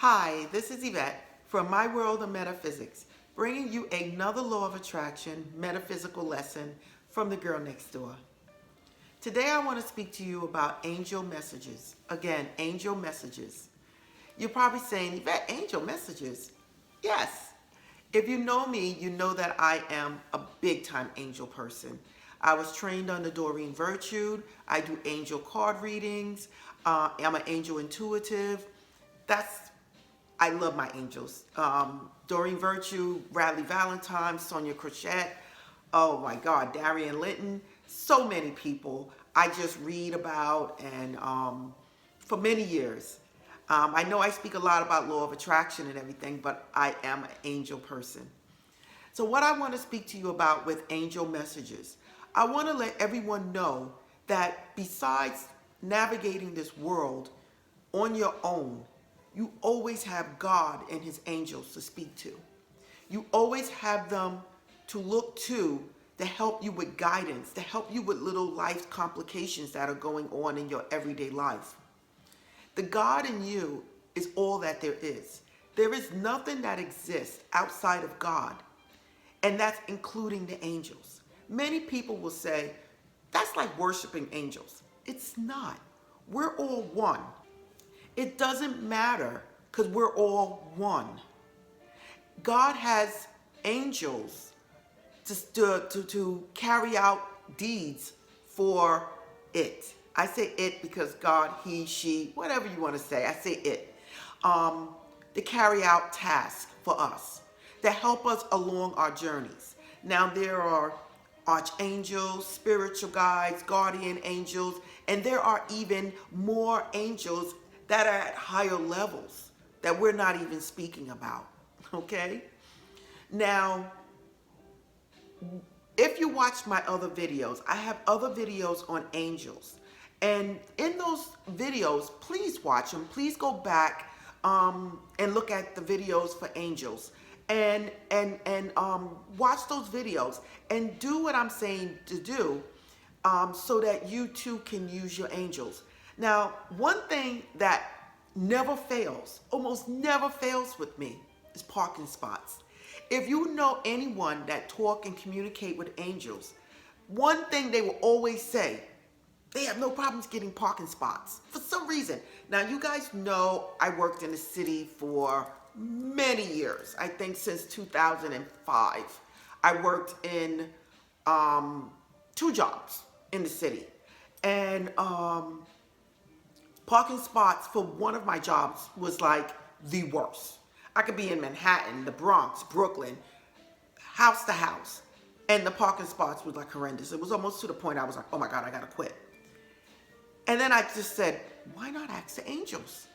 Hi, this is Yvette from My World of Metaphysics, bringing you another law of attraction metaphysical lesson from the girl next door. Today I want to speak to you about angel messages. Again, angel messages. You're probably saying, Yvette, angel messages? Yes. If you know me, you know that I am a big time angel person. I was trained under Doreen Virtue. I do angel card readings. I'm an angel intuitive. I love my angels. Doreen Virtue, Radley Valentine, Sonia Crochet, oh my God, Darian Linton, so many people I just read about and for many years. I know I speak a lot about law of attraction and everything, but I am an angel person. So what I want to speak to you about with angel messages, I want to let everyone know that besides navigating this world on your own, you always have God and his angels to speak to. You always have them to look to help you with guidance, to help you with little life complications that are going on in your everyday life. The God in you is all that there is. There is nothing that exists outside of God, and that's including the angels. Many people will say, that's like worshiping angels. It's not. We're all one. It doesn't matter because we're all one. God has angels to carry out deeds for it. I say it because God, he, she, whatever you want to say, I say it. To carry out tasks for us, to help us along our journeys. Now there are archangels, spiritual guides, guardian angels, and there are even more angels that are at higher levels that we're not even speaking about, okay? Now, if you watch my other videos, I have other videos on angels. And in those videos, please watch them. Please go back and look at the videos for angels. And watch those videos and do what I'm saying to do so that you too can use your angels. Now, one thing that never fails, almost never fails with me, is parking spots. If you know anyone that talk and communicate with angels, one thing they will always say, they have no problems getting parking spots for some reason. Now, you guys know I worked in the city for many years. I think since 2005. I worked in 2 jobs in the city. And parking spots for one of my jobs was like the worst. I could be in Manhattan, the Bronx, Brooklyn, house to house, and the parking spots was like horrendous. It was almost to the point I was like, oh my God, I gotta quit. And then I just said, why not ask the angels?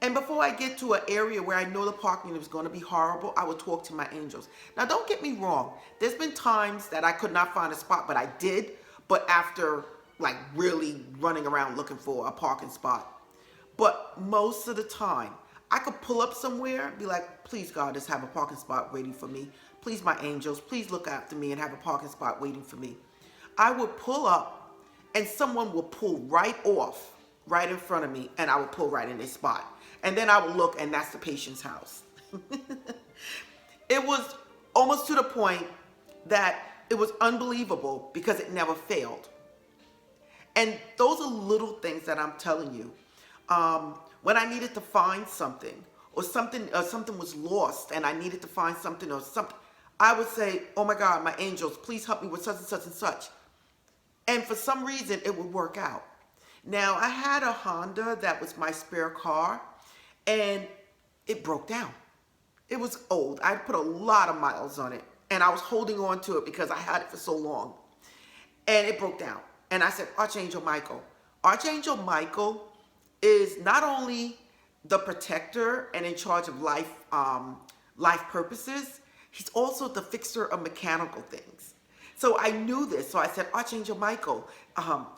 And before I get to an area where I know the parking is going to be horrible, I would talk to my angels. Now, don't get me wrong. There's been times that I could not find a spot, but I did. But after like really running around looking for a parking spot. But most of the time, I could pull up somewhere and be like, please God, just have a parking spot waiting for me. Please, my angels, please look after me and have a parking spot waiting for me. I would pull up and someone would pull right off right in front of me and I would pull right in their spot. And then I would look and that's the patient's house. It was almost to the point that it was unbelievable because it never failed. And those are little things that I'm telling you. When I needed to find something or something was lost and I needed to find something or something, I would say, oh my God, my angels, please help me with such and such and such. And for some reason, it would work out. Now, I had a Honda that was my spare car, and it broke down. It was old. I put a lot of miles on it, and I was holding on to it because I had it for so long. And it broke down. And I said, Archangel Michael. Archangel Michael is not only the protector and in charge of life purposes, he's also the fixer of mechanical things. So I knew this. So I said, Archangel Michael,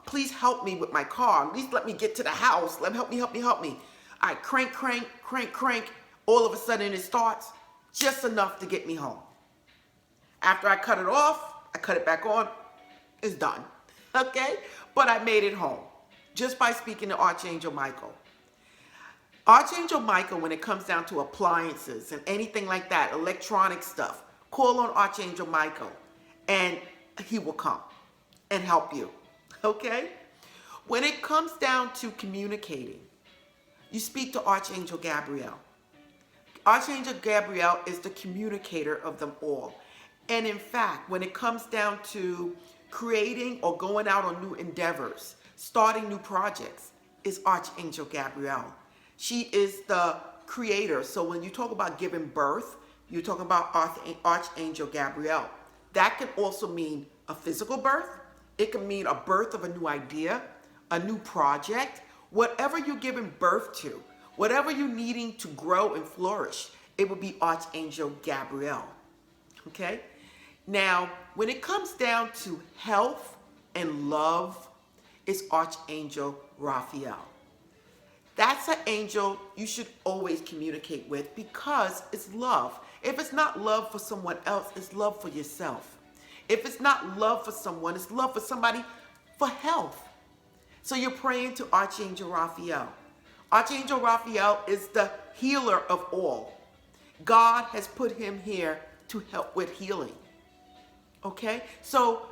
please help me with my car. At least let me get to the house. Help me. I crank. All of a sudden it starts just enough to get me home. After I cut it off, I cut it back on. It's done. Okay? But I made it home just by speaking to Archangel Michael. Archangel Michael, when it comes down to appliances and anything like that, electronic stuff, call on Archangel Michael and he will come and help you. Okay? When it comes down to communicating, you speak to Archangel Gabriel. Archangel Gabriel is the communicator of them all. And in fact, when it comes down to creating or going out on new endeavors, starting new projects, is Archangel Gabriel. She is the creator. So when you talk about giving birth, you're talking about Archangel Gabriel. That can also mean a physical birth. It can mean a birth of a new idea, a new project, whatever you're giving birth to, whatever you're needing to grow and flourish, it will be Archangel Gabriel. Okay? Now, when it comes down to health and love, it's Archangel Raphael. That's an angel you should always communicate with because it's love. If it's not love for someone else, it's love for yourself. If it's not love for someone, it's love for somebody for health. So you're praying to Archangel Raphael. Archangel Raphael is the healer of all. God has put him here to help with healing. Okay? So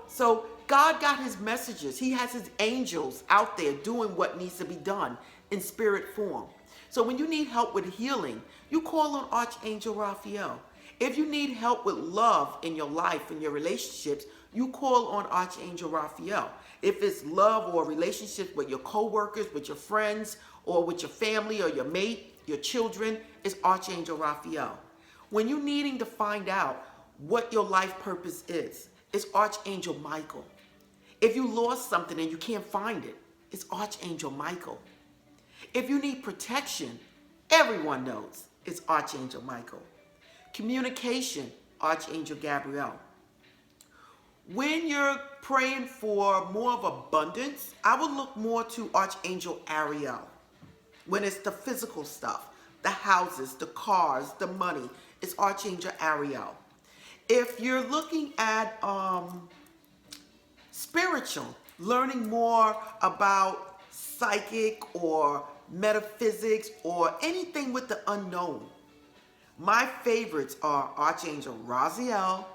God got his messages. He has his angels out there doing what needs to be done in spirit form. So when you need help with healing, you call on Archangel Raphael. If you need help with love in your life, in your relationships, you call on Archangel Raphael. If it's love or relationships with your co-workers, with your friends, or with your family or your mate, your children, it's Archangel Raphael. When you're needing to find out what your life purpose is, it's Archangel Michael. If you lost something and you can't find it, it's Archangel Michael. If you need protection, everyone knows it's Archangel Michael. Communication, Archangel Gabriel. When you're praying for more of abundance, I would look more to Archangel Ariel. When it's the physical stuff, the houses, the cars, the money, it's Archangel Ariel. If you're looking at spiritual, learning more about psychic or metaphysics or anything with the unknown, my favorites are Archangel Raziel.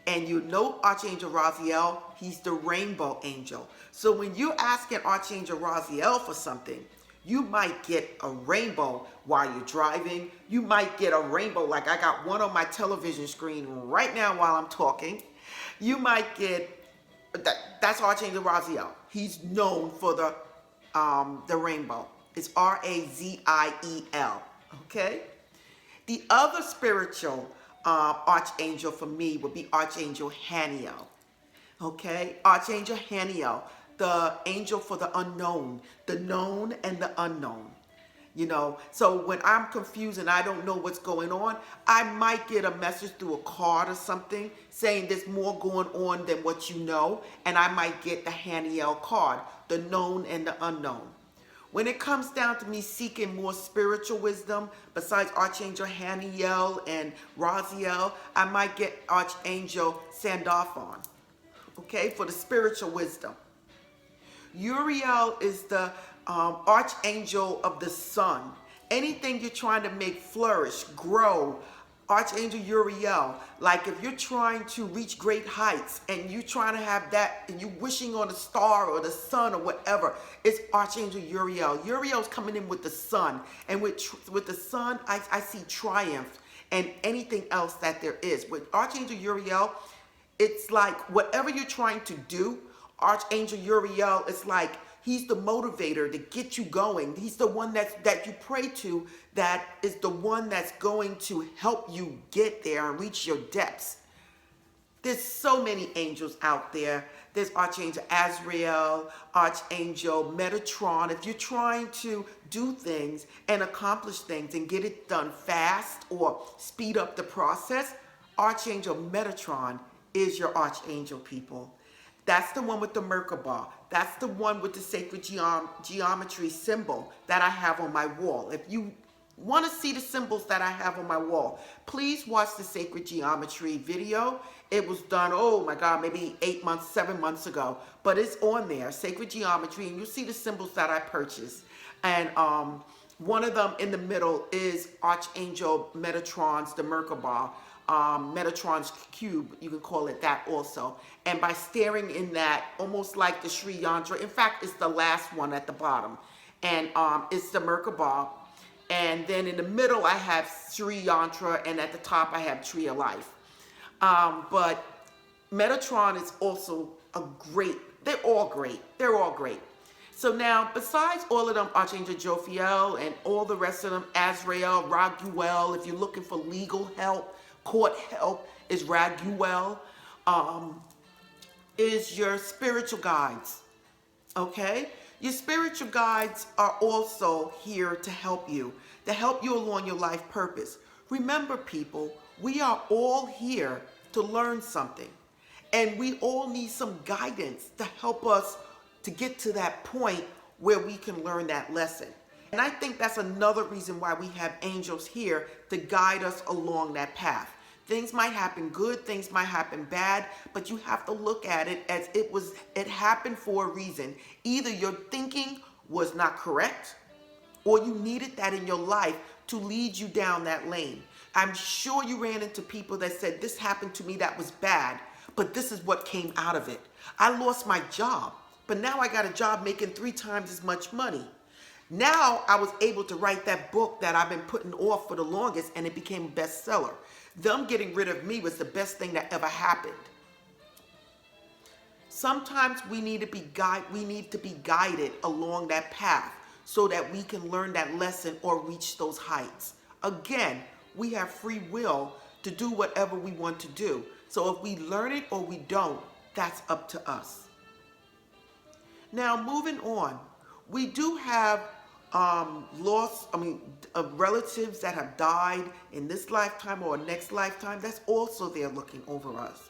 And you know Archangel Raziel, he's the rainbow angel. So when you're asking Archangel Raziel for something, you might get a rainbow while you're driving. You might get a rainbow, like I got one on my television screen right now while I'm talking. You might get, that's Archangel Raziel. He's known for the rainbow. It's R-A-Z-I-E-L, okay? The other spiritual archangel for me would be Archangel Haniel, okay? Archangel Haniel, the angel for the unknown, the known and the unknown. You know, so when I'm confused and I don't know what's going on, I might get a message through a card or something saying there's more going on than what you know, and I might get the Haniel card, the known and the unknown. When it comes down to me seeking more spiritual wisdom, besides Archangel Haniel and Raziel, I might get Archangel Sandalphon, okay, for the spiritual wisdom. Uriel is the archangel of the sun. Anything you're trying to make flourish, grow, Archangel Uriel. Like if you're trying to reach great heights and you're trying to have that and you're wishing on a star or the sun or whatever, it's Archangel Uriel. Uriel's coming in with the sun. And with the sun, I see triumph and anything else that there is. With Archangel Uriel, it's like whatever you're trying to do, Archangel Uriel is like, he's the motivator to get you going. He's the one that you pray to, that is the one that's going to help you get there and reach your depths. There's so many angels out there. There's Archangel Azrael, Archangel Metatron. If you're trying to do things and accomplish things and get it done fast or speed up the process, Archangel Metatron is your archangel, people. That's the one with the Merkaba. That's the one with the sacred geometry symbol that I have on my wall. If you want to see the symbols that I have on my wall, please watch the sacred geometry video. It was done, oh my God, maybe 8 months, 7 months ago. But it's on there, sacred geometry, and you'll see the symbols that I purchased. And One of them in the middle is Archangel Metatron's, the Merkaba, Metatron's cube, you can call it that also. And by staring in that, almost like the Sri Yantra, in fact, it's the last one at the bottom. And it's the Merkaba. And then in the middle, I have Sri Yantra, and at the top, I have Tree of Life. But Metatron is also a great, they're all great. They're all great. So now, besides all of them, Archangel Jophiel and all the rest of them, Azrael, Raguel, if you're looking for legal help, court help, is Raguel, is your spiritual guides, okay? Your spiritual guides are also here to help you along your life purpose. Remember, people, we are all here to learn something, and we all need some guidance to help us to get to that point where we can learn that lesson. And I think that's another reason why we have angels here to guide us along that path. Things might happen good, things might happen bad, but you have to look at it as it happened for a reason. Either your thinking was not correct, or you needed that in your life to lead you down that lane. I'm sure you ran into people that said, this happened to me that was bad, but this is what came out of it. I lost my job, but now I got a job making 3 times as much money. Now I was able to write that book that I've been putting off for the longest, and it became a bestseller. Them getting rid of me was the best thing that ever happened. Sometimes we need to be guided along that path so that we can learn that lesson or reach those heights. Again, we have free will to do whatever we want to do. So if we learn it or we don't, that's up to us. Now, moving on, we do have relatives that have died in this lifetime or next lifetime. That's also there looking over us.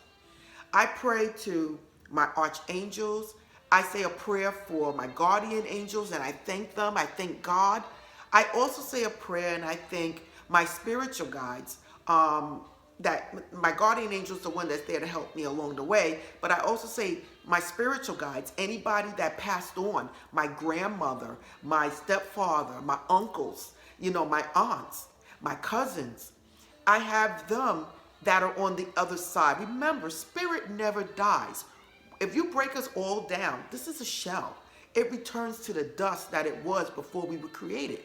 I pray to my archangels. I say a prayer for my guardian angels, and I thank them. I thank God. I also say a prayer and I thank my spiritual guides. That my guardian angel is the one that's there to help me along the way, but I also say my spiritual guides, anybody that passed on, my grandmother, my stepfather, my uncles, my aunts, my cousins. I have them that are on the other side. Remember, spirit never dies. If you break us all down, this is a shell. It returns to the dust that it was before we were created.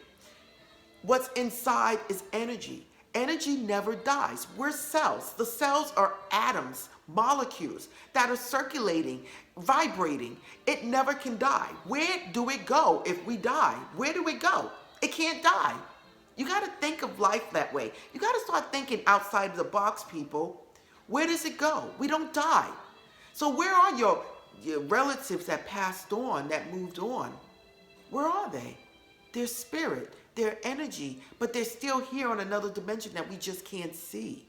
What's inside is energy. Energy never dies. We're cells. The cells are atoms, molecules that are circulating, vibrating. It never can die. Where do it go if we die? Where do it go? It can't die. You got to think of life that way. You got to start thinking outside of the box, people. Where does it go? We don't die. So where are your relatives that passed on, that moved on? Where are they? They're spirit. Their energy, but they're still here on another dimension that we just can't see.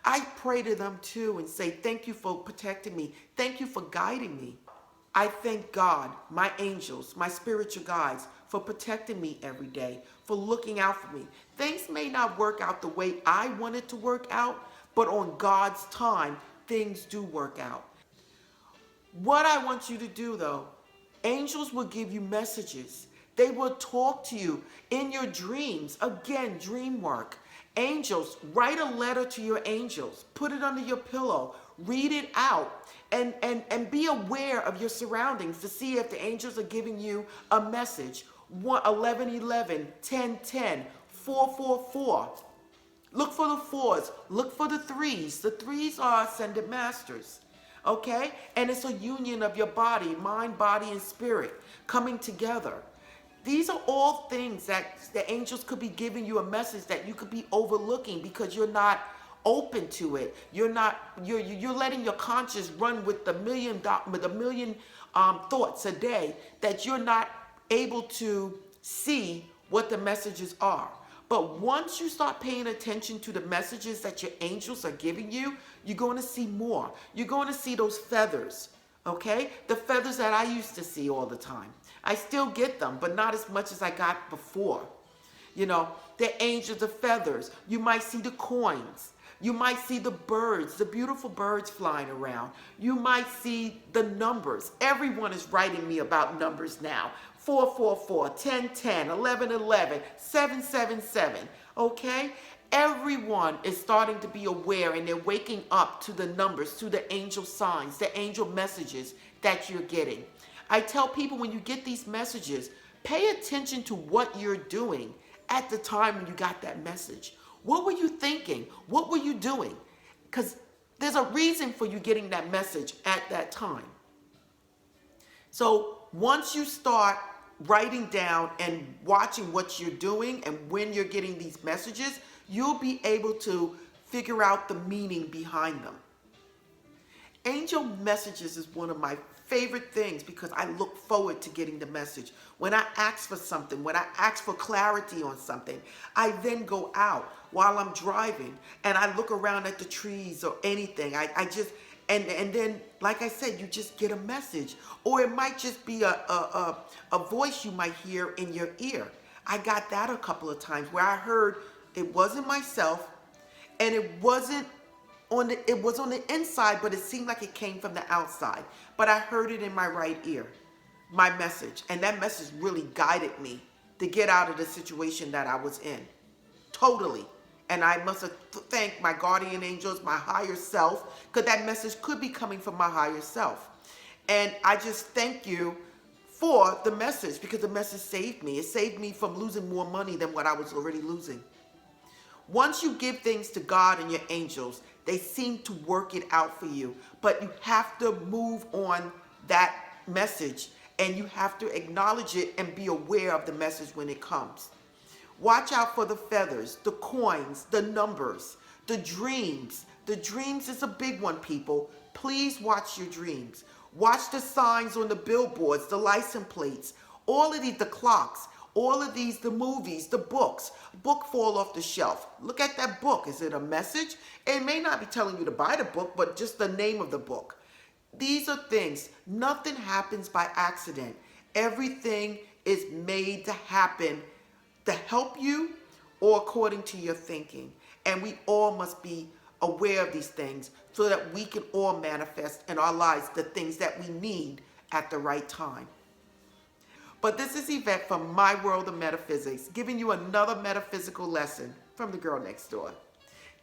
I pray to them too and say, thank you for protecting me. Thank you for guiding me. I thank God, my angels, my spiritual guides, for protecting me every day, for looking out for me. Things may not work out the way I want it to work out, but on God's time, things do work out. What I want you to do though, angels will give you messages. They will talk to you in your dreams. Again, dream work. Angels, write a letter to your angels. Put it under your pillow. Read it out. And be aware of your surroundings to see if the angels are giving you a message. 1111, 1010, 444. Look for the 4s. Look for the 3s. The 3s are ascended masters. Okay? And it's a union of your body, mind, body, and spirit coming together. These are all things that the angels could be giving you a message that you could be overlooking because you're not open to it. You're letting your conscience run with the million thoughts a day that you're not able to see what the messages are. But once you start paying attention to the messages that your angels are giving you, you're going to see more. You're going to see those feathers, okay? The feathers that I used to see all the time. I still get them, but not as much as I got before. The angels of feathers. You might see the coins. You might see the birds, the beautiful birds flying around. You might see the numbers. Everyone is writing me about numbers now. 444, 1010, 1111, 777, okay? Everyone is starting to be aware and they're waking up to the numbers, to the angel signs, the angel messages that you're getting. I tell people when you get these messages, pay attention to what you're doing at the time when you got that message. What were you thinking? What were you doing? Because there's a reason for you getting that message at that time. So once you start writing down and watching what you're doing and when you're getting these messages, you'll be able to figure out the meaning behind them. Angel messages is one of my favorite things because I look forward to getting the message. When I ask for something, when I ask for clarity on something, I then go out while I'm driving and I look around at the trees or anything. And then, like I said, you just get a message. Or it might just be a voice you might hear in your ear. I got that a couple of times where I heard it wasn't myself and it was on the inside, but it seemed like it came from the outside. But I heard it in my right ear, my message. And that message really guided me to get out of the situation that I was in. Totally. And I must have thanked my guardian angels, my higher self, because that message could be coming from my higher self. And I just thank you for the message because the message saved me. It saved me from losing more money than what I was already losing. Once you give things to God and your angels, they seem to work it out for you. But you have to move on that message and you have to acknowledge it and be aware of the message when it comes. Watch out for the feathers, the coins, the numbers, the dreams. The dreams is a big one, people. Please watch your dreams. Watch the signs on the billboards, the license plates, all of these, the clocks, all of these, the movies, the books. Book fall off the shelf. Look at that book. Is it a message? It may not be telling you to buy the book, but just the name of the book. These are things. Nothing happens by accident. Everything is made to happen to help you or according to your thinking. And we all must be aware of these things so that we can all manifest in our lives the things that we need at the right time. But this is Yvette from My World of Metaphysics, giving you another metaphysical lesson from the girl next door.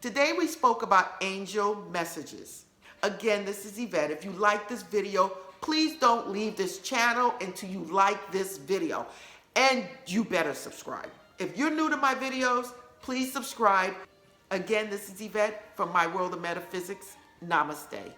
Today we spoke about angel messages. Again, this is Yvette. If you like this video, please don't leave this channel until you like this video. And you better subscribe. If you're new to my videos, please subscribe. Again, this is Yvette from My World of Metaphysics. Namaste.